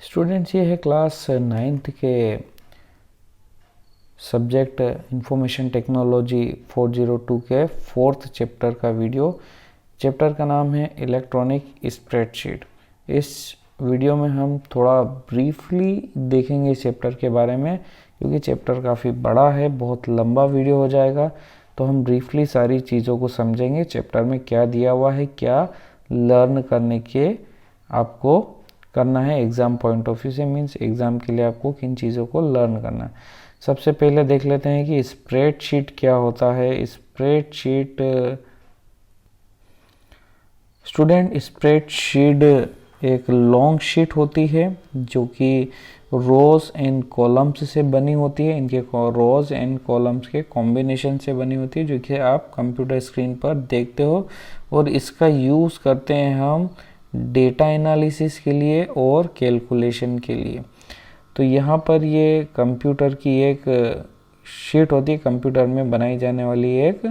Students, ये है class 9th के सब्जेक्ट इंफॉर्मेशन टेक्नोलॉजी 402 के 4th चैप्टर का वीडियो। चैप्टर का नाम है इलेक्ट्रॉनिक स्प्रेडशीट। इस वीडियो में हम थोड़ा ब्रीफली देखेंगे इस चैप्टर के बारे में, क्योंकि चैप्टर काफ़ी बड़ा है, बहुत लंबा वीडियो हो जाएगा। तो हम ब्रीफली सारी चीज़ों को समझेंगे, चैप्टर में क्या दिया हुआ है, क्या लर्न करने के आपको करना है एग्ज़ाम पॉइंट ऑफ व्यू से, मीन्स एग्ज़ाम के लिए आपको किन चीज़ों को लर्न करना है। सबसे पहले देख लेते हैं कि स्प्रेडशीट क्या होता है। स्प्रेडशीट स्प्रेडशीट एक लॉन्ग शीट होती है जो कि रोज एंड कॉलम्स से बनी होती है। इनके रोज एंड कॉलम्स के कॉम्बिनेशन से बनी होती है, जो कि आप कंप्यूटर स्क्रीन पर देखते हो। और इसका यूज़ करते हैं हम डेटा एनालिसिस के लिए और कैलकुलेशन के लिए। तो यहाँ पर ये कंप्यूटर की एक शीट होती है, कंप्यूटर में बनाई जाने वाली एक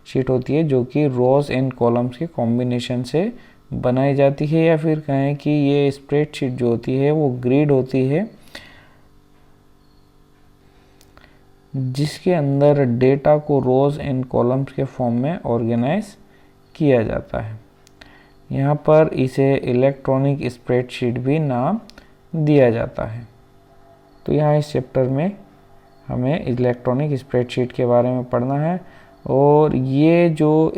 शीट होती है जो कि रोज एंड कॉलम्स के कॉम्बिनेशन से बनाई जाती है, या फिर कहें कि ये स्प्रेडशीट जो होती है वो ग्रिड होती है जिसके अंदर डेटा को रोज एंड कॉलम्स के फॉर्म में ऑर्गेनाइज किया जाता है। यहाँ पर इसे इलेक्ट्रॉनिक स्प्रेडशीट भी नाम दिया जाता है। तो यहाँ इस चैप्टर में हमें इलेक्ट्रॉनिक स्प्रेडशीट के बारे में पढ़ना है। और ये जो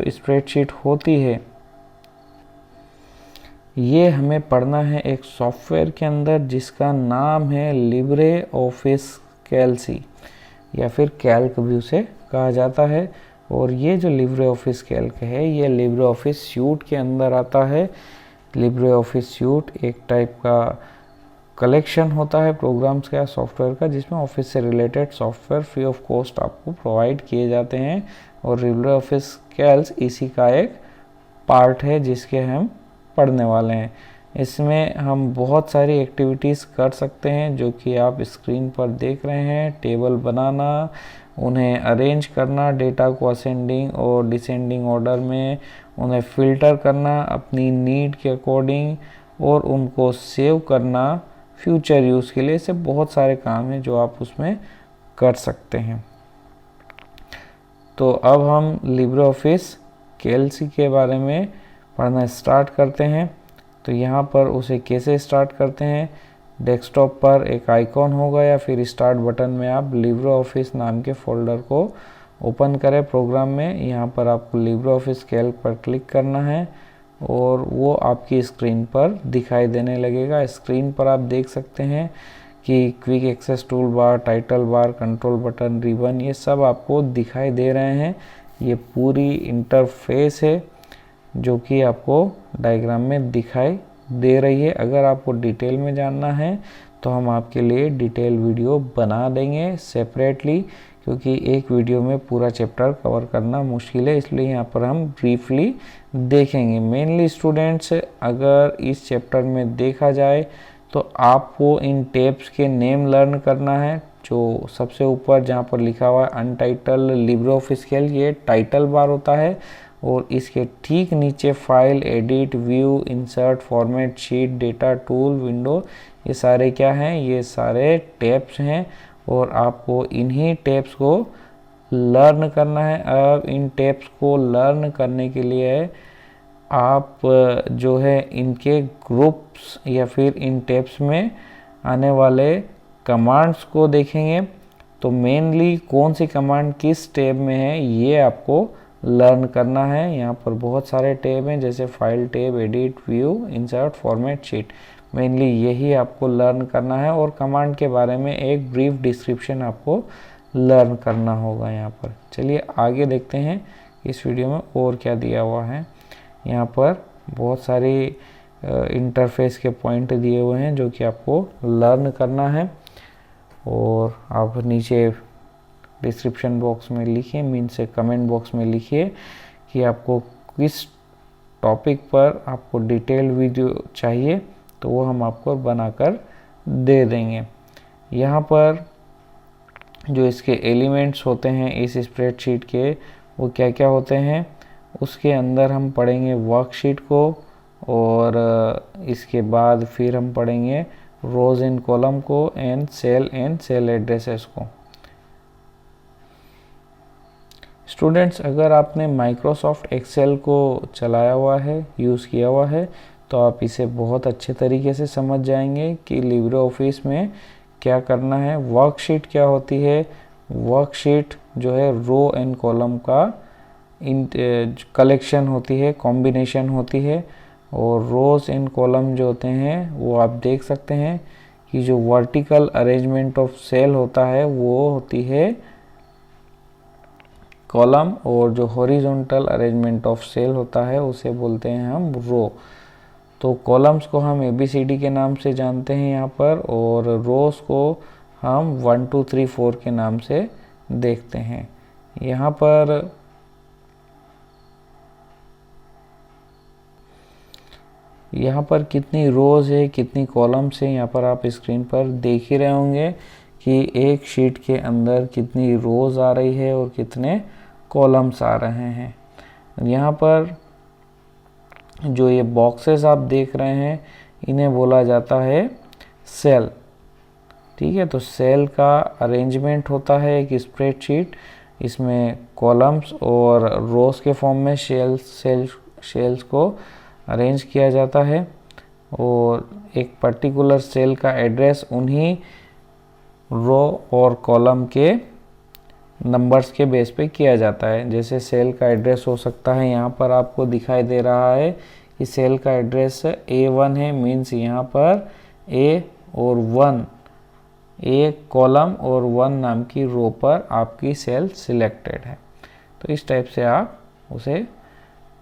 स्प्रेडशीट होती है ये हमें पढ़ना है एक सॉफ्टवेयर के अंदर जिसका नाम है लिब्रे ऑफिस कैल्सी, या फिर कैल्क भी उसे कहा जाता है। और ये जो लिब्रे ऑफिस कैल्क है ये लिब्रे ऑफिस सूट के अंदर आता है। लिब्रे ऑफिस सूट एक टाइप का कलेक्शन होता है प्रोग्राम्स का, सॉफ्टवेयर का, जिसमें ऑफिस से related software free of cost आपको प्रोवाइड किए जाते हैं। और लिब्रे ऑफिस कैल्क इसी का एक पार्ट है जिसके हम पढ़ने वाले हैं। इसमें हम बहुत सारी एक्टिविटीज़ कर सकते हैं जो कि आप स्क्रीन पर देख रहे हैं। टेबल बनाना, उन्हें अरेंज करना, डेटा को असेंडिंग और डिसेंडिंग ऑर्डर में, उन्हें फ़िल्टर करना अपनी नीड के अकॉर्डिंग, और उनको सेव करना फ्यूचर यूज़ के लिए। से बहुत सारे काम हैं जो आप उसमें कर सकते हैं। तो अब हम लिब्रे ऑफिस कैल्सी के बारे में पढ़ना स्टार्ट करते हैं। तो यहाँ पर उसे कैसे स्टार्ट करते हैं, डेस्कटॉप पर एक आइकॉन होगा या फिर स्टार्ट बटन में आप लिब्रे ऑफिस नाम के फोल्डर को ओपन करें प्रोग्राम में। यहाँ पर आपको लिब्रे ऑफिस कैल्क पर क्लिक करना है और वो आपकी स्क्रीन पर दिखाई देने लगेगा। स्क्रीन पर आप देख सकते हैं कि quick access tool bar, title bar, control button, ribbon, ये सब आपको दिखाई दे रहे हैं। ये पूरी इंटरफेस है जो कि आपको डायग्राम में दिखाई दे रही है। अगर आपको डिटेल में जानना है तो हम आपके लिए डिटेल वीडियो बना देंगे सेपरेटली, क्योंकि एक वीडियो में पूरा चैप्टर कवर करना मुश्किल है, इसलिए यहाँ पर हम ब्रीफली देखेंगे। मेनली स्टूडेंट्स, अगर इस चैप्टर में देखा जाए तो आपको इन टैब्स के नेम लर्न करना है। जो सबसे ऊपर जहाँ पर लिखा हुआ है अनटाइटल लिब्रे ऑफिस कैल्क, ये टाइटल बार होता है। और इसके ठीक नीचे file, edit, view, insert, format, sheet, data, tool, window, ये सारे क्या हैं, ये सारे टैब्स हैं। और आपको इन्हीं टैब्स को लर्न करना है। अब इन टैब्स को लर्न करने के लिए आप जो है इनके ग्रुप्स या फिर इन टैब्स में आने वाले कमांड्स को देखेंगे। तो मेनली कौन सी कमांड किस टैब में है ये आपको लर्न करना है। यहाँ पर बहुत सारे टैब हैं, जैसे file tab, edit, view, insert, format, sheet. Mainly यही आपको लर्न करना है और कमांड के बारे में एक ब्रीफ डिस्क्रिप्शन आपको लर्न करना होगा यहाँ पर। चलिए आगे देखते हैं इस वीडियो में और क्या दिया हुआ है। यहाँ पर बहुत सारी इंटरफेस के पॉइंट दिए हुए हैं जो कि आपको लर्न करना है। और आप नीचे डिस्क्रिप्शन बॉक्स में लिखिए, मीन से कमेंट बॉक्स में लिखिए कि आपको किस टॉपिक पर आपको डिटेल वीडियो चाहिए, तो वो हम आपको बनाकर दे देंगे। यहाँ पर जो इसके एलिमेंट्स होते हैं इस स्प्रेडशीट के, वो क्या क्या होते हैं, उसके अंदर हम पढ़ेंगे वर्कशीट को, और इसके बाद फिर हम पढ़ेंगे रोज इन कॉलम को एंड सेल एड्रेसेस को। स्टूडेंट्स, अगर आपने माइक्रोसॉफ्ट एक्सेल को चलाया हुआ है, यूज़ किया हुआ है, तो आप इसे बहुत अच्छे तरीके से समझ जाएंगे कि लिब्रे ऑफिस में क्या करना है। वर्कशीट क्या होती है? वर्कशीट जो है रो एंड कॉलम का कलेक्शन होती है, कॉम्बिनेशन होती है। और रोज एंड कॉलम जो होते हैं वो आप देख सकते हैं कि जो वर्टिकल अरेंजमेंट ऑफ सेल होता है वो होती है कॉलम, और जो हॉरिजॉन्टल अरेंजमेंट ऑफ सेल होता है उसे बोलते हैं हम रो। तो कॉलम्स को हम ABCD के नाम से जानते हैं यहाँ पर, और रोज को हम 1 2 3 4 के नाम से देखते हैं। यहाँ पर कितनी रोज है, कितनी कॉलम्स है, यहाँ पर आप स्क्रीन पर देख ही रहे होंगे कि एक शीट के अंदर कितनी रोज आ रही है और कितने कॉलम्स आ रहे हैं। यहाँ पर जो ये बॉक्सेस आप देख रहे हैं इन्हें बोला जाता है सेल। ठीक है, तो सेल का अरेंजमेंट होता है एक स्प्रेडशीट, इसमें कॉलम्स और रोज के फॉर्म में सेल्स को अरेंज किया जाता है, और एक पर्टिकुलर सेल का एड्रेस उन्हीं रो और कॉलम के नंबर्स के बेस पे किया जाता है। जैसे सेल का एड्रेस हो सकता है, यहाँ पर आपको दिखाई दे रहा है कि सेल का एड्रेस A1 है, मीन्स यहाँ पर A और 1, एक कॉलम और 1 नाम की रो पर आपकी सेल सिलेक्टेड है। तो इस टाइप से आप उसे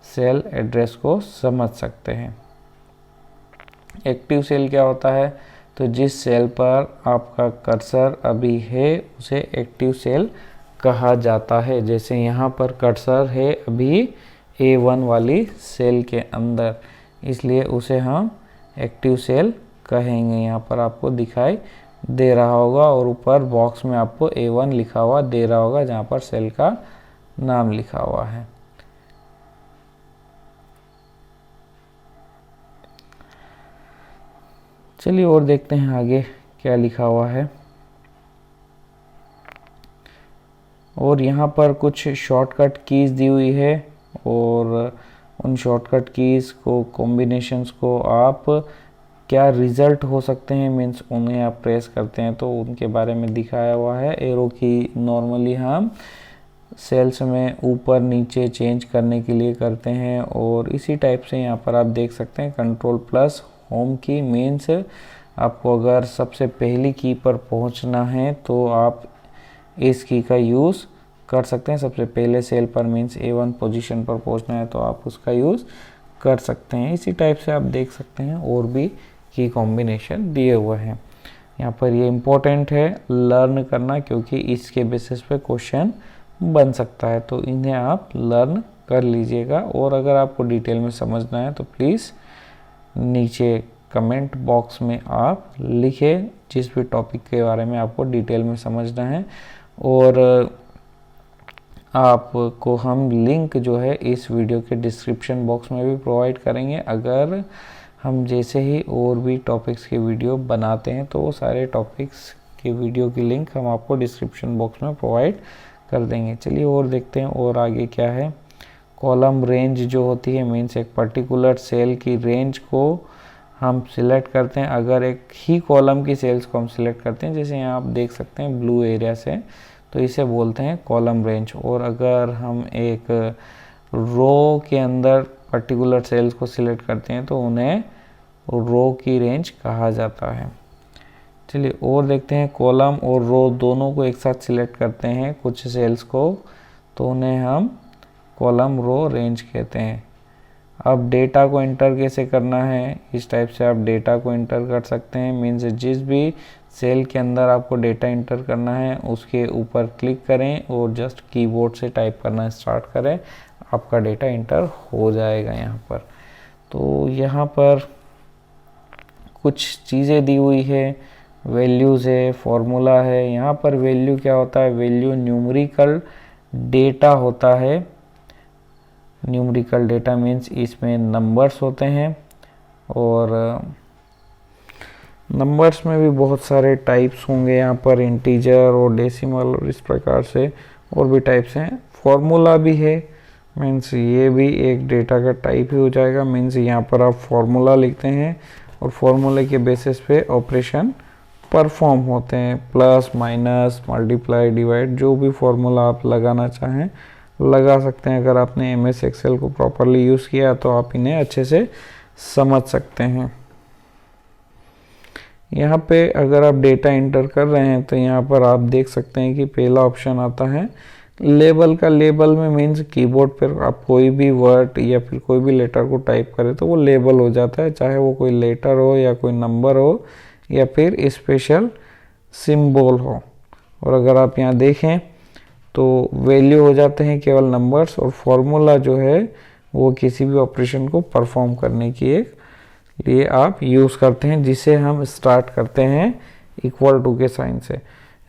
सेल एड्रेस को समझ सकते हैं। एक्टिव सेल क्या होता है? तो जिस सेल पर आपका कर्सर अभी है उसे एक्टिव सेल कहा जाता है। जैसे यहाँ पर कर्सर है अभी A1 वाली सेल के अंदर, इसलिए उसे हम एक्टिव सेल कहेंगे। यहाँ पर आपको दिखाई दे रहा होगा और ऊपर बॉक्स में आपको A1 लिखा हुआ दे रहा होगा जहाँ पर सेल का नाम लिखा हुआ है। चलिए और देखते हैं आगे क्या लिखा हुआ है। और यहाँ पर कुछ शॉर्टकट कीज दी हुई है, और उन शॉर्टकट कीज को, कॉम्बिनेशंस को आप क्या रिजल्ट हो सकते हैं, मीन्स उन्हें आप प्रेस करते हैं तो उनके बारे में दिखाया हुआ है। एरो की नॉर्मली हम सेल्स में ऊपर नीचे चेंज करने के लिए करते हैं, और इसी टाइप से यहाँ पर आप देख सकते हैं कंट्रोल प्लस होम की, मीन्स आपको अगर सबसे पहली की पर पहुँचना है तो आप इस की का यूज़ कर सकते हैं। सबसे पहले सेल पर मीन्स A1 पोजीशन पर पहुंचना है तो आप उसका यूज़ कर सकते हैं। इसी टाइप से आप देख सकते हैं और भी की कॉम्बिनेशन दिए हुए हैं। यहाँ पर ये इम्पोर्टेंट है लर्न करना, क्योंकि इसके बेसिस पे क्वेश्चन बन सकता है, तो इन्हें आप लर्न कर लीजिएगा। और अगर आपको डिटेल में समझना है तो प्लीज़ नीचे कमेंट बॉक्स में आप लिखें जिस भी टॉपिक के बारे में आपको डिटेल में समझना है, और आपको हम लिंक जो है इस वीडियो के डिस्क्रिप्शन बॉक्स में भी प्रोवाइड करेंगे। अगर हम जैसे ही और भी टॉपिक्स के वीडियो बनाते हैं तो वो सारे टॉपिक्स के वीडियो की लिंक हम आपको डिस्क्रिप्शन बॉक्स में प्रोवाइड कर देंगे। चलिए और देखते हैं और आगे क्या है। कॉलम रेंज जो होती है मीन्स एक पर्टिकुलर सेल की रेंज को हम सिलेक्ट करते हैं। अगर एक ही कॉलम की सेल्स को हम सिलेक्ट करते हैं, जैसे यहाँ आप देख सकते हैं ब्लू एरिया से, तो इसे बोलते हैं कॉलम रेंज। और अगर हम एक रो के अंदर पर्टिकुलर सेल्स को सिलेक्ट करते हैं तो उन्हें रो की रेंज कहा जाता है। चलिए और देखते हैं, कॉलम और रो दोनों को एक साथ सिलेक्ट करते हैं कुछ सेल्स को, तो उन्हें हम कॉलम रो रेंज कहते हैं। अब डेटा को एंटर कैसे करना है, इस टाइप से आप डेटा को एंटर कर सकते हैं। मीन्स जिस भी सेल के अंदर आपको डेटा एंटर करना है उसके ऊपर क्लिक करें और जस्ट कीबोर्ड से टाइप करना स्टार्ट करें, आपका डेटा एंटर हो जाएगा यहाँ पर। तो यहाँ पर कुछ चीज़ें दी हुई है, वैल्यूज़ है, फॉर्मूला है। यहाँ पर वैल्यू क्या होता है, वैल्यू न्यूमेरिकल डेटा होता है। न्यूमेरिकल डेटा मीन्स इसमें नंबर्स होते हैं, और नंबर्स में भी बहुत सारे टाइप्स होंगे यहाँ पर, इंटीजर और डेसिमल और इस प्रकार से और भी टाइप्स हैं। फॉर्मूला भी है, मीन्स ये भी एक डेटा का टाइप ही हो जाएगा। मीन्स यहाँ पर आप फॉर्मूला लिखते हैं और फॉर्मूले के बेसिस पे ऑपरेशन परफॉर्म होते हैं, प्लस माइनस मल्टीप्लाई डिवाइड, जो भी फॉर्मूला आप लगाना चाहें लगा सकते हैं। अगर आपने एमएस एक्सेल को प्रॉपरली यूज़ किया तो आप इन्हें अच्छे से समझ सकते हैं। यहाँ पे अगर आप डेटा इंटर कर रहे हैं तो यहाँ पर आप देख सकते हैं कि पहला ऑप्शन आता है लेबल का। लेबल में मीन्स कीबोर्ड पर आप कोई भी वर्ड या फिर कोई भी लेटर को टाइप करें तो वो लेबल हो जाता है, चाहे वो कोई लेटर हो या कोई नंबर हो या फिर स्पेशल सिंबल हो। और अगर आप यहाँ देखें तो वैल्यू हो जाते हैं केवल नंबर्स, और फॉर्मूला जो है वो किसी भी ऑपरेशन को परफॉर्म करने की एक लिए आप यूज़ करते हैं, जिसे हम स्टार्ट करते हैं इक्वल टू के साइन से।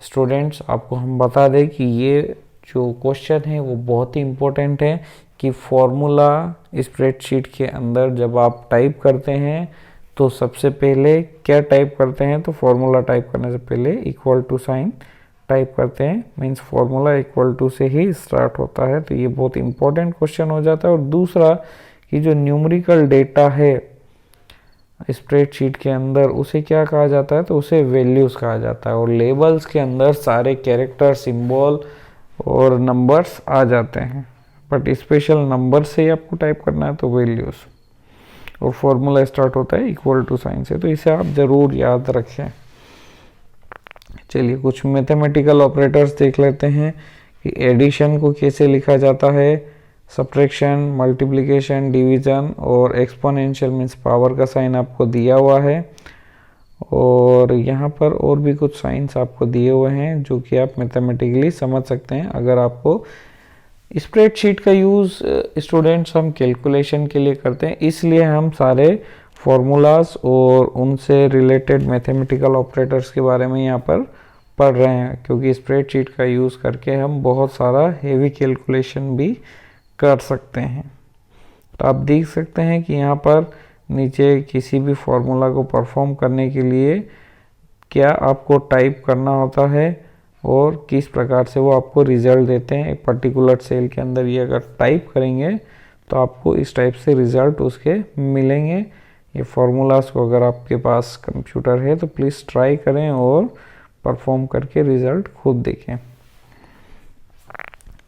स्टूडेंट्स, आपको हम बता दें कि ये जो क्वेश्चन है वो बहुत ही इम्पोर्टेंट है कि फॉर्मूला स्प्रेडशीट के अंदर जब आप टाइप करते हैं तो सबसे पहले क्या टाइप करते हैं, तो फॉर्मूला टाइप करने से पहले इक्वल टू साइन टाइप करते हैं। मीन्स फॉर्मूला इक्वल टू से ही स्टार्ट होता है, तो ये बहुत इंपॉर्टेंट क्वेश्चन हो जाता है। और दूसरा कि जो न्यूमेरिकल डेटा है स्प्रेडशीट के अंदर उसे क्या कहा जाता है, तो उसे वैल्यूज़ कहा जाता है। और लेबल्स के अंदर सारे कैरेक्टर, सिंबल और नंबर्स आ जाते हैं, बट स्पेशल नंबर से आपको टाइप करना है तो वैल्यूज़। और फॉर्मूला स्टार्ट होता है इक्वल टू साइन से, तो इसे आप ज़रूर याद रखें। चलिए कुछ मैथमेटिकल ऑपरेटर्स देख लेते हैं कि एडिशन को कैसे लिखा जाता है, सब्ट्रैक्शन, मल्टीप्लिकेशन, डिवीज़न और एक्सपोनेंशियल मीन्स पावर का साइन आपको दिया हुआ है। और यहाँ पर और भी कुछ साइंस आपको दिए हुए हैं जो कि आप मैथमेटिकली समझ सकते हैं। अगर आपको स्प्रेडशीट का यूज़ स्टूडेंट्स हम कैलकुलेशन के लिए करते हैं, इसलिए हम सारे फॉर्मूलाज और उनसे रिलेटेड मैथमेटिकल ऑपरेटर्स के बारे में यहाँ पर पढ़ रहे हैं, क्योंकि स्प्रेडशीट का यूज़ करके हम बहुत सारा हेवी कैलकुलेशन भी कर सकते हैं। तो आप देख सकते हैं कि यहाँ पर नीचे किसी भी फॉर्मूला को परफॉर्म करने के लिए क्या आपको टाइप करना होता है और किस प्रकार से वो आपको रिजल्ट देते हैं। एक पर्टिकुलर सेल के अंदर ये अगर टाइप करेंगे तो आपको इस टाइप से रिजल्ट उसके मिलेंगे। ये फार्मूलाज को अगर आपके पास कंप्यूटर है तो प्लीज़ ट्राई करें और परफॉर्म करके रिजल्ट खुद देखें।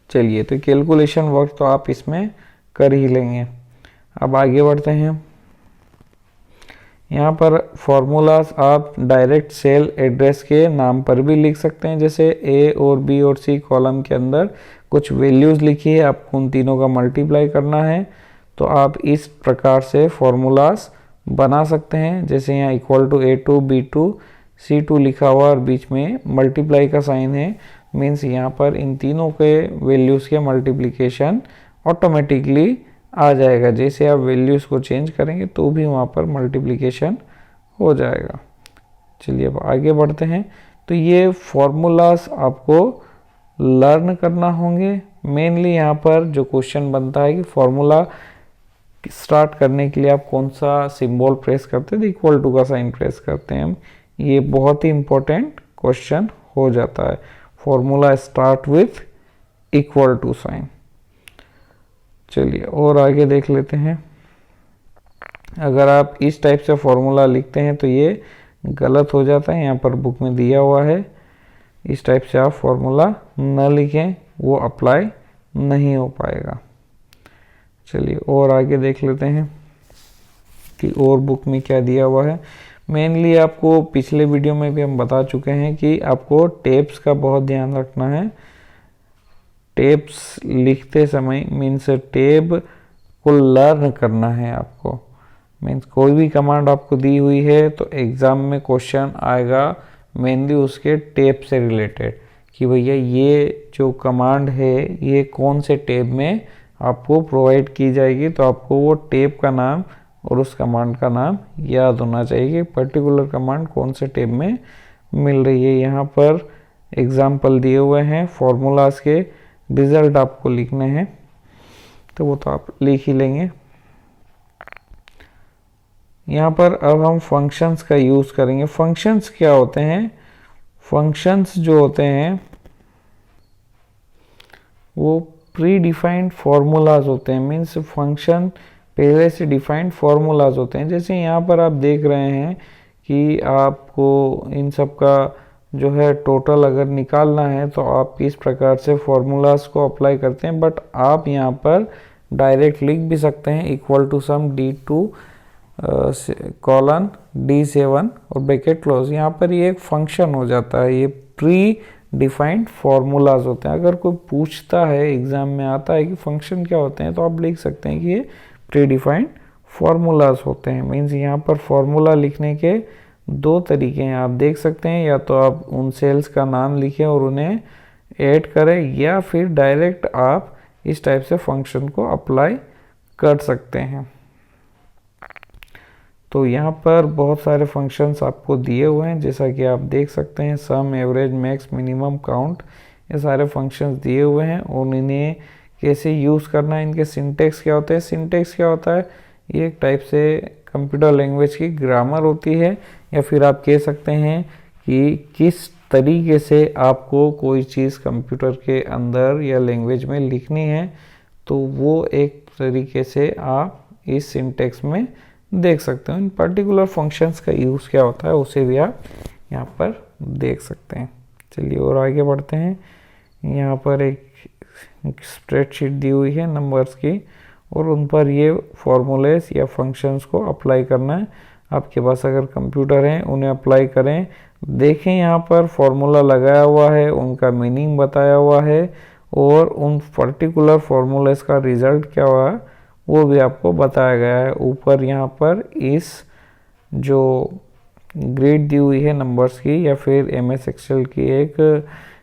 चलिए, तो कैलकुलेशन वर्क तो आप इसमें कर ही लेंगे। अब आगे बढ़ते हैं। यहाँ पर फॉर्मूलाज आप डायरेक्ट सेल एड्रेस के नाम पर भी लिख सकते हैं, जैसे ए और बी और सी कॉलम के अंदर कुछ वैल्यूज़ लिखी है, आपको उन तीनों का मल्टीप्लाई करना है, तो आप इस प्रकार से फॉर्मूलाज बना सकते हैं। जैसे यहाँ equal to A2 B2 C2 लिखा हुआ और बीच में मल्टीप्लाई का साइन है, मीन्स यहाँ पर इन तीनों के वैल्यूज़ के मल्टीप्लिकेशन ऑटोमेटिकली आ जाएगा। जैसे आप वैल्यूज़ को चेंज करेंगे तो भी वहाँ पर मल्टीप्लिकेशन हो जाएगा। चलिए अब आगे बढ़ते हैं। तो ये फॉर्मूलाज आपको लर्न करना होंगे। मेनली यहाँ पर जो क्वेश्चन बनता है कि फॉर्मूला स्टार्ट करने के लिए आप कौन सा सिंबल प्रेस करते हैं, तो इक्वल टू का साइन प्रेस करते हैं हम। ये बहुत ही इंपॉर्टेंट क्वेश्चन हो जाता है। Formula start with equal to sign. चलिए और आगे देख लेते हैं। अगर आप इस टाइप से फॉर्मूला लिखते हैं तो ये गलत हो जाता है, यहाँ पर बुक में दिया हुआ है। इस टाइप से आप फॉर्मूला न लिखें, वो अप्लाई नहीं हो पाएगा। चलिए और आगे देख लेते हैं कि और बुक में क्या दिया हुआ है। मेनली आपको पिछले वीडियो में भी हम बता चुके हैं कि आपको टेप्स का बहुत ध्यान रखना है। टेप्स लिखते समय मीन्स टेब को लर्न करना है आपको। मीन्स कोई भी कमांड आपको दी हुई है तो एग्ज़ाम में क्वेश्चन आएगा मेनली उसके टेप से रिलेटेड, कि भैया ये जो कमांड है ये कौन से टेब में आपको प्रोवाइड की जाएगी। तो आपको वो टेब का नाम और उस कमांड का नाम याद होना चाहिए कि पर्टिकुलर कमांड कौन से टेब में मिल रही है। यहाँ पर एग्जाम्पल दिए हुए हैं फॉर्मूलाज के, रिजल्ट आपको लिखने हैं तो वो तो आप लिख ही लेंगे। यहाँ पर अब हम फंक्शंस का यूज़ करेंगे। फंक्शंस क्या होते हैं? फंक्शंस जो होते हैं वो प्री डिफाइंड फार्मूलाज होते हैं। मीन्स फंक्शन पहले से डिफाइंड फार्मूलाज होते हैं। जैसे यहाँ पर आप देख रहे हैं कि आपको इन सब का जो है टोटल अगर निकालना है तो आप इस प्रकार से फार्मूलाज को अप्लाई करते हैं, बट आप यहाँ पर डायरेक्ट लिख भी सकते हैं equal to some D2 colon D7 और ब्रैकेट क्लोज। यहाँ पर ये एक फंक्शन हो जाता है, ये प्री डिफाइंड फार्मूलाज होते हैं। अगर कोई पूछता है एग्जाम में आता है कि फंक्शन क्या होते हैं, तो आप लिख सकते हैं कि ये प्री डिफाइंड फार्मूलाज होते हैं। मीन्स यहाँ पर फार्मूला लिखने के दो तरीके हैं, आप देख सकते हैं। या तो आप उन सेल्स का नाम लिखें और उन्हें ऐड करें, या फिर डायरेक्ट आप इस टाइप से फंक्शन को अप्लाई कर सकते हैं। तो यहाँ पर बहुत सारे फंक्शंस आपको दिए हुए हैं, जैसा कि आप देख सकते हैं। सम, एवरेज, मैक्स, मिनिमम, काउंट, ये सारे फंक्शंस दिए हुए हैं और इन्हें कैसे यूज़ करना है, इनके सिंटेक्स क्या होते हैं। सिंटेक्स क्या होता है? ये एक टाइप से कंप्यूटर लैंग्वेज की ग्रामर होती है, या फिर आप कह सकते हैं कि किस तरीके से आपको कोई चीज़ कंप्यूटर के अंदर या लैंग्वेज में लिखनी है, तो वो एक तरीके से आप इस सिंटेक्स में देख सकते हो। इन पर्टिकुलर फंक्शंस का यूज़ क्या होता है उसे भी आप यहाँ पर देख सकते हैं। चलिए और आगे बढ़ते हैं। यहाँ पर एक स्प्रेडशीट दी हुई है नंबर्स की, और उन पर ये फॉर्मूलेस या फंक्शंस को अप्लाई करना है। आपके पास अगर कंप्यूटर है उन्हें अप्लाई करें। देखें यहाँ पर फॉर्मूला लगाया हुआ है, उनका मीनिंग बताया हुआ है, और उन पर्टिकुलर फॉर्मूलेस का रिजल्ट क्या हुआ है वो भी आपको बताया गया है। ऊपर यहाँ पर इस जो ग्रिड दी हुई है नंबर्स की, या फिर MS एक्सेल की एक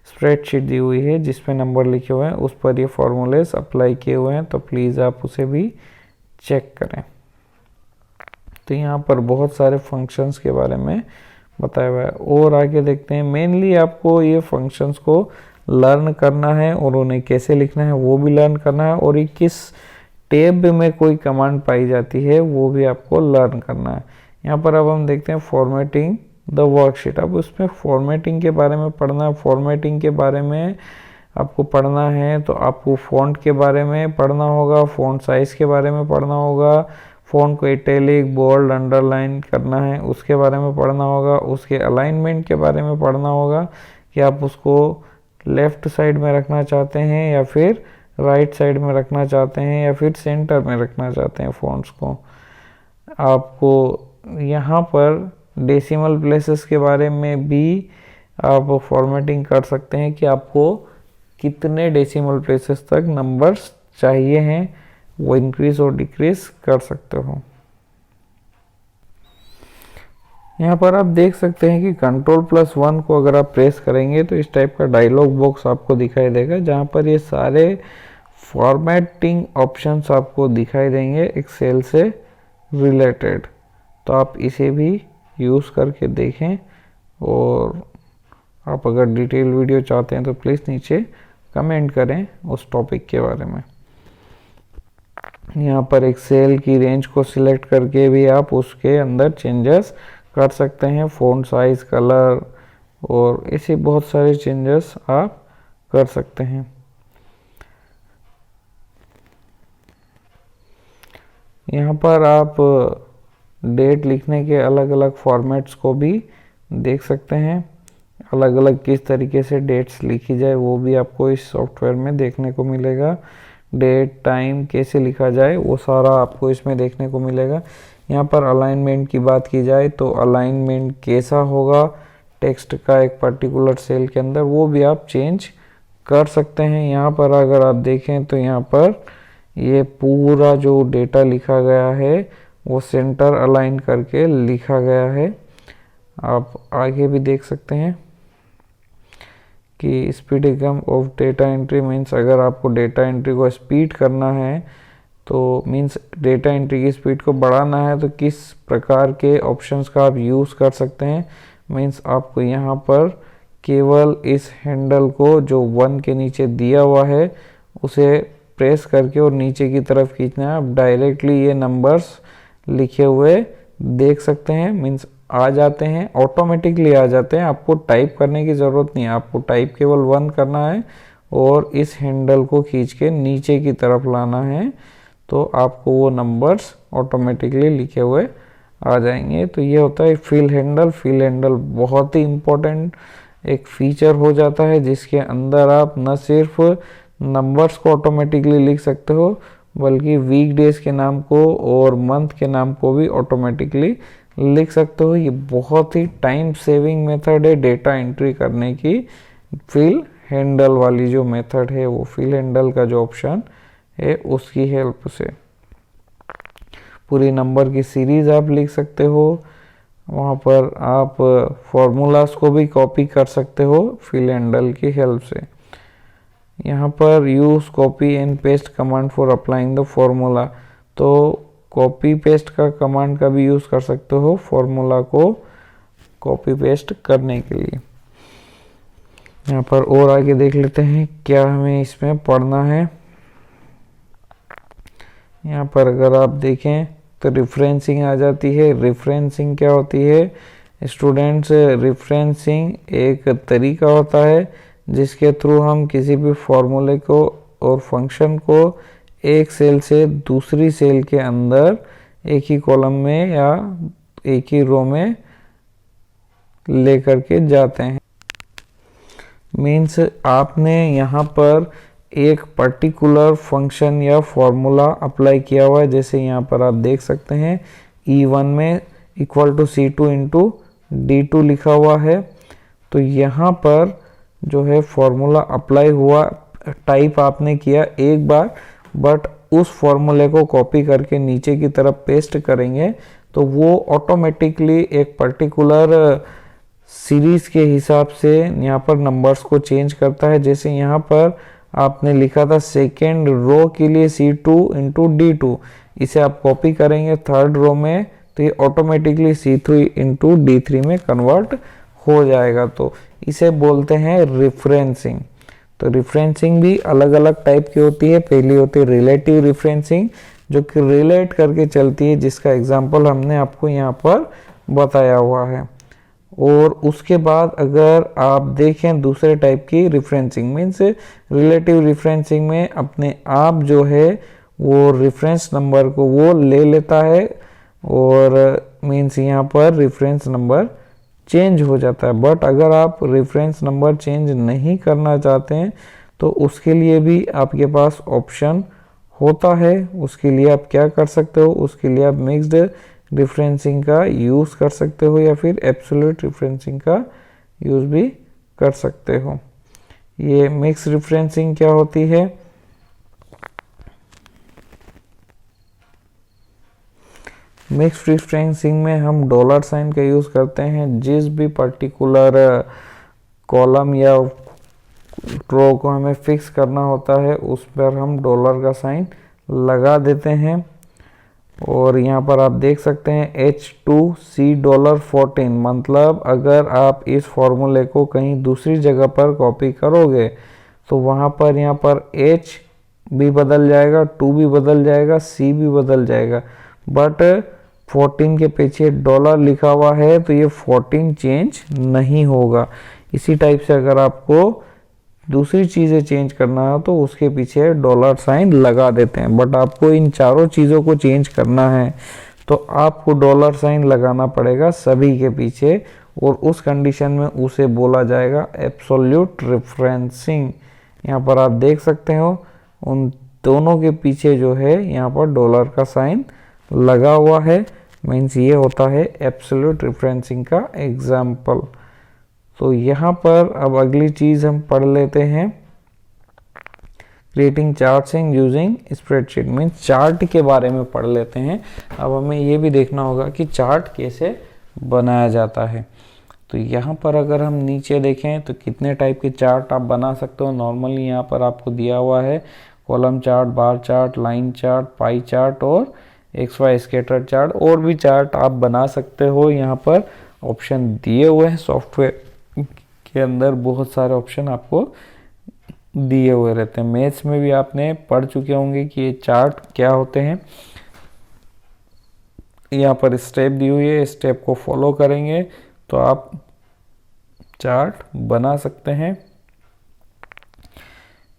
स्प्रेडशीट दी हुई है जिसमें नंबर लिखे हुए हैं, उस पर ये फॉर्मूलेस अप्लाई किए हुए हैं, तो प्लीज़ आप उसे भी चेक करें। तो यहाँ पर बहुत सारे फंक्शंस के बारे में बताया हुआ है। और आगे देखते हैं। मेनली आपको ये फंक्शंस को लर्न करना है और उन्हें कैसे लिखना है वो भी लर्न करना है, और ये किस टैब में कोई कमांड पाई जाती है वो भी आपको लर्न करना है। यहाँ पर अब हम देखते हैं फॉर्मेटिंग द वर्कशीट। अब उसमें फॉर्मेटिंग के बारे में पढ़ना है। फॉर्मेटिंग के बारे में आपको पढ़ना है तो आपको फ़ॉन्ट के बारे में पढ़ना होगा, फ़ॉन्ट साइज़ के बारे में पढ़ना होगा, फ़ॉन्ट को इटैलिक, बोल्ड, अंडरलाइन करना है उसके बारे में पढ़ना होगा, उसके अलाइनमेंट के बारे में पढ़ना होगा कि आप उसको लेफ़्ट साइड में रखना चाहते हैं या फिर राइट साइड में रखना चाहते हैं या फिर सेंटर में रखना चाहते हैं फ़ॉन्ट्स को। आपको यहाँ पर डेसिमल प्लेसेस के बारे में भी आप फॉर्मेटिंग कर सकते हैं कि आपको कितने डेसिमल प्लेसेस तक नंबर्स चाहिए हैं, वो इंक्रीज और डिक्रीज कर सकते हो। यहाँ पर आप देख सकते हैं कि Ctrl+1 को अगर आप प्रेस करेंगे तो इस टाइप का डायलॉग बॉक्स आपको दिखाई देगा, जहाँ पर ये सारे फॉर्मेटिंग ऑप्शंस आपको दिखाई देंगे एक्सेल से रिलेटेड। तो आप इसे भी यूज़ करके देखें, और आप अगर डिटेल वीडियो चाहते हैं तो प्लीज़ नीचे कमेंट करें उस टॉपिक के बारे में। यहाँ पर एक्सेल की रेंज को सिलेक्ट करके भी आप उसके अंदर चेंजेस कर सकते हैं, फ़ॉन्ट साइज़, कलर और ऐसे बहुत सारे चेंजेस आप कर सकते हैं। यहाँ पर आप डेट लिखने के अलग अलग फॉर्मेट्स को भी देख सकते हैं। अलग अलग किस तरीके से डेट्स लिखी जाए वो भी आपको इस सॉफ्टवेयर में देखने को मिलेगा। डेट, टाइम कैसे लिखा जाए वो सारा आपको इसमें देखने को मिलेगा। यहाँ पर अलाइनमेंट की बात की जाए तो अलाइनमेंट कैसा होगा टेक्स्ट का एक पर्टिकुलर सेल के अंदर, वो भी आप चेंज कर सकते हैं। यहाँ पर अगर आप देखें तो यहाँ पर ये पूरा जो डेटा लिखा गया है वो सेंटर अलाइन करके लिखा गया है। आप आगे भी देख सकते हैं कि speed Ekam of data entry means अगर आपको डेटा एंट्री को स्पीड करना है तो मीन्स डेटा एंट्री की स्पीड को बढ़ाना है तो किस प्रकार के ऑप्शंस का आप यूज़ कर सकते हैं। मीन्स आपको यहाँ पर केवल इस हैंडल को जो 1 के नीचे दिया हुआ है उसे प्रेस करके और नीचे की तरफ खींचना है। आप डायरेक्टली ये नंबर्स लिखे हुए देख सकते हैं, मीन्स आ जाते हैं, ऑटोमेटिकली आ जाते हैं, आपको टाइप करने की ज़रूरत नहीं है। आपको टाइप केवल 1 करना है और इस हैंडल को खींच के नीचे की तरफ लाना है, तो आपको वो नंबर्स ऑटोमेटिकली लिखे हुए आ जाएंगे। तो ये होता है फिल हैंडल। फिल हैंडल बहुत ही इम्पोर्टेंट एक फीचर हो जाता है, जिसके अंदर आप न सिर्फ नंबर्स को ऑटोमेटिकली लिख सकते हो, बल्कि वीक डेज के नाम को और मंथ के नाम को भी ऑटोमेटिकली लिख सकते हो। ये बहुत ही टाइम सेविंग मेथड है डेटा एंट्री करने की। फिल हैंडल वाली जो मेथड है, वो फिल हैंडल का जो ऑप्शन है उसकी हेल्प से पूरी नंबर की सीरीज आप लिख सकते हो। वहाँ पर आप फॉर्मूलाज को भी कॉपी कर सकते हो फिल हैंडल की हेल्प से। यहाँ पर use copy and paste command for applying the formula, तो कॉपी पेस्ट का कमांड का भी यूज़ कर सकते हो फॉर्मूला को कॉपी पेस्ट करने के लिए। यहाँ पर और आगे देख लेते हैं क्या हमें इसमें पढ़ना है। यहाँ पर अगर आप देखें तो रिफरेंसिंग आ जाती है। रिफरेंसिंग क्या होती है स्टूडेंट्स? रिफरेंसिंग एक तरीका होता है जिसके थ्रू हम किसी भी फॉर्मूले को और फंक्शन को एक सेल से दूसरी सेल के अंदर एक ही कॉलम में या एक ही रो में लेकर के जाते हैं। मीन्स आपने यहाँ पर एक पर्टिकुलर फंक्शन या फॉर्मूला अप्लाई किया हुआ है, जैसे यहाँ पर आप देख सकते हैं E1 में equal to C2 into D2 लिखा हुआ है। तो यहाँ पर जो है फॉर्मूला अप्लाई हुआ, टाइप आपने किया एक बार, बट उस फॉर्मूले को कॉपी करके नीचे की तरफ पेस्ट करेंगे तो वो ऑटोमेटिकली एक पर्टिकुलर सीरीज के हिसाब से यहाँ पर नंबर्स को चेंज करता है। जैसे यहाँ पर आपने लिखा था सेकेंड रो के लिए C2 इंटू D2, इसे आप कॉपी करेंगे थर्ड रो में तो ये ऑटोमेटिकली C3 इंटू D3 में कन्वर्ट हो जाएगा। तो इसे बोलते हैं रिफरेंसिंग। तो रिफरेंसिंग भी अलग अलग टाइप की होती है। पहली होती है रिलेटिव रिफरेंसिंग, जो कि रिलेट करके चलती है, जिसका एग्जांपल हमने आपको यहाँ पर बताया हुआ है। और उसके बाद अगर आप देखें दूसरे टाइप की रिफरेंसिंग, मीन्स रिलेटिव रिफरेंसिंग में अपने आप जो है वो रेफरेंस नंबर को वो ले लेता है और मीन्स यहाँ पर रेफरेंस नंबर चेंज हो जाता है। बट अगर आप रेफरेंस नंबर चेंज नहीं करना चाहते हैं तो उसके लिए भी आपके पास ऑप्शन होता है। उसके लिए आप क्या कर सकते हो, उसके लिए आप मिक्स्ड रिफरेंसिंग का यूज़ कर सकते हो या फिर एब्सोल्यूट रिफरेंसिंग का यूज़ भी कर सकते हो। ये मिक्स रिफरेंसिंग क्या होती है? मिक्स रिफरेंसिंग में हम डॉलर साइन का यूज़ करते हैं। जिस भी पर्टिकुलर कॉलम या रो को हमें फिक्स करना होता है उस पर हम डॉलर का साइन लगा देते हैं। और यहाँ पर आप देख सकते हैं H2C$14, मतलब अगर आप इस फॉर्मूले को कहीं दूसरी जगह पर कॉपी करोगे तो वहाँ पर यहाँ पर H भी बदल जाएगा, 2 भी बदल जाएगा, C भी बदल जाएगा, बट 14 के पीछे डॉलर लिखा हुआ है तो ये 14 चेंज नहीं होगा। इसी टाइप से अगर आपको दूसरी चीज़ें चेंज करना है तो उसके पीछे डॉलर साइन लगा देते हैं। बट आपको इन चारों चीज़ों को चेंज करना है तो आपको डॉलर साइन लगाना पड़ेगा सभी के पीछे, और उस कंडीशन में उसे बोला जाएगा एब्सोल्यूट रिफरेंसिंग। यहाँ पर आप देख सकते हो उन दोनों के पीछे जो है यहाँ पर डॉलर का साइन लगा हुआ है, मीन्स ये होता है एब्सोल्यूट रिफरेंसिंग का एग्जाम्पल। तो यहाँ पर अब अगली चीज़ हम पढ़ लेते हैं, creating charts and using spreadsheet, means chart के बारे में पढ़ लेते हैं। अब हमें ये भी देखना होगा कि चार्ट कैसे बनाया जाता है। तो यहाँ पर अगर हम नीचे देखें तो कितने टाइप के चार्ट आप बना सकते हो। नॉर्मली यहाँ पर आपको दिया हुआ है column chart, bar chart, line chart, pie chart और XY स्कैटर चार्ट। और भी चार्ट आप बना सकते हो, यहाँ पर ऑप्शन दिए हुए हैं। सॉफ्टवेयर के अंदर बहुत सारे ऑप्शन आपको दिए हुए रहते हैं। मैथ्स में भी आपने पढ़ चुके होंगे कि ये चार्ट क्या होते हैं। यहाँ पर स्टेप दी हुई है, स्टेप को फॉलो करेंगे तो आप चार्ट बना सकते हैं।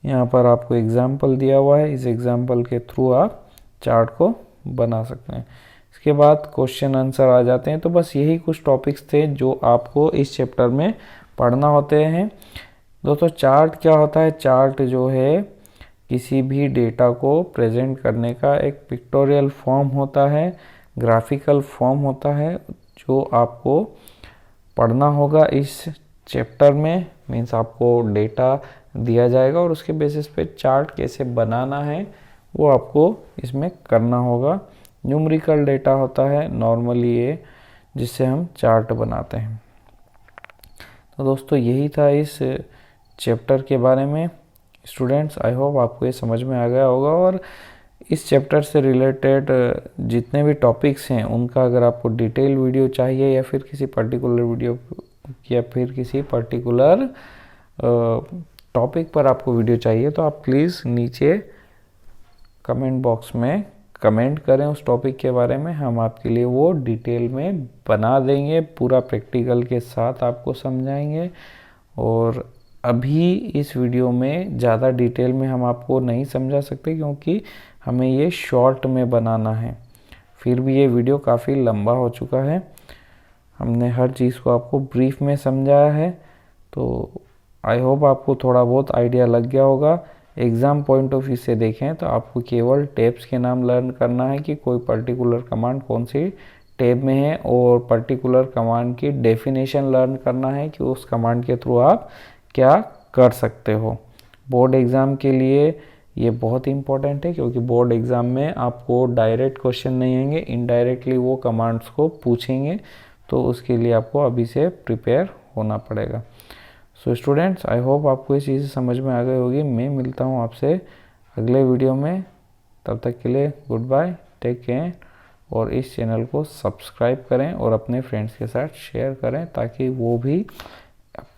यहाँ पर आपको एग्जाम्पल दिया हुआ है, इस एग्जाम्पल के थ्रू आप चार्ट को बना सकते हैं। इसके बाद क्वेश्चन आंसर आ जाते हैं। तो बस यही कुछ टॉपिक्स थे जो आपको इस चैप्टर में पढ़ना होते हैं। दोस्तों चार्ट क्या होता है? चार्ट जो है किसी भी डेटा को प्रेजेंट करने का एक पिक्टोरियल फॉर्म होता है, ग्राफिकल फॉर्म होता है, जो आपको पढ़ना होगा इस चैप्टर में। मीन्स आपको डेटा दिया जाएगा और उसके बेसिस पे चार्ट कैसे बनाना है वो आपको इसमें करना होगा। न्यूमेरिकल डेटा होता है नॉर्मली ये, जिससे हम चार्ट बनाते हैं। तो दोस्तों यही था इस चैप्टर के बारे में। स्टूडेंट्स, आई होप आपको ये समझ में आ गया होगा। और इस चैप्टर से रिलेटेड जितने भी टॉपिक्स हैं उनका अगर आपको डिटेल वीडियो चाहिए या फिर किसी पर्टिकुलर वीडियो या फिर किसी पर्टिकुलर टॉपिक पर आपको वीडियो चाहिए तो आप प्लीज़ नीचे कमेंट बॉक्स में कमेंट करें उस टॉपिक के बारे में। हम आपके लिए वो डिटेल में बना देंगे, पूरा प्रैक्टिकल के साथ आपको समझाएंगे। और अभी इस वीडियो में ज़्यादा डिटेल में हम आपको नहीं समझा सकते क्योंकि हमें ये शॉर्ट में बनाना है। फिर भी ये वीडियो काफ़ी लंबा हो चुका है, हमने हर चीज़ को आपको ब्रीफ में समझाया है। तो आई होप आपको थोड़ा बहुत आइडिया लग गया होगा। एग्ज़ाम पॉइंट ऑफ व्यू से देखें तो आपको केवल टैब्स के नाम लर्न करना है कि कोई पर्टिकुलर कमांड कौन सी टैब में है, और पर्टिकुलर कमांड की डेफिनेशन लर्न करना है कि उस कमांड के थ्रू आप क्या कर सकते हो। बोर्ड एग्ज़ाम के लिए ये बहुत इंपॉर्टेंट है क्योंकि बोर्ड एग्ज़ाम में आपको डायरेक्ट क्वेश्चन नहीं आएंगे, इनडायरेक्टली वो कमांड्स को पूछेंगे। तो उसके लिए आपको अभी से प्रिपेयर होना पड़ेगा। सो स्टूडेंट्स, आई होप आपको ये चीज़ें समझ में आ गई होगी। मैं मिलता हूँ आपसे अगले वीडियो में, तब तक के लिए गुड बाय, टेक केयर। और इस चैनल को सब्सक्राइब करें और अपने फ्रेंड्स के साथ शेयर करें ताकि वो भी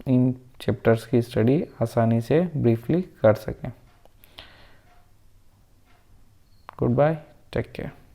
इन चैप्टर्स की स्टडी आसानी से ब्रीफली कर सकें। Good bye, take care.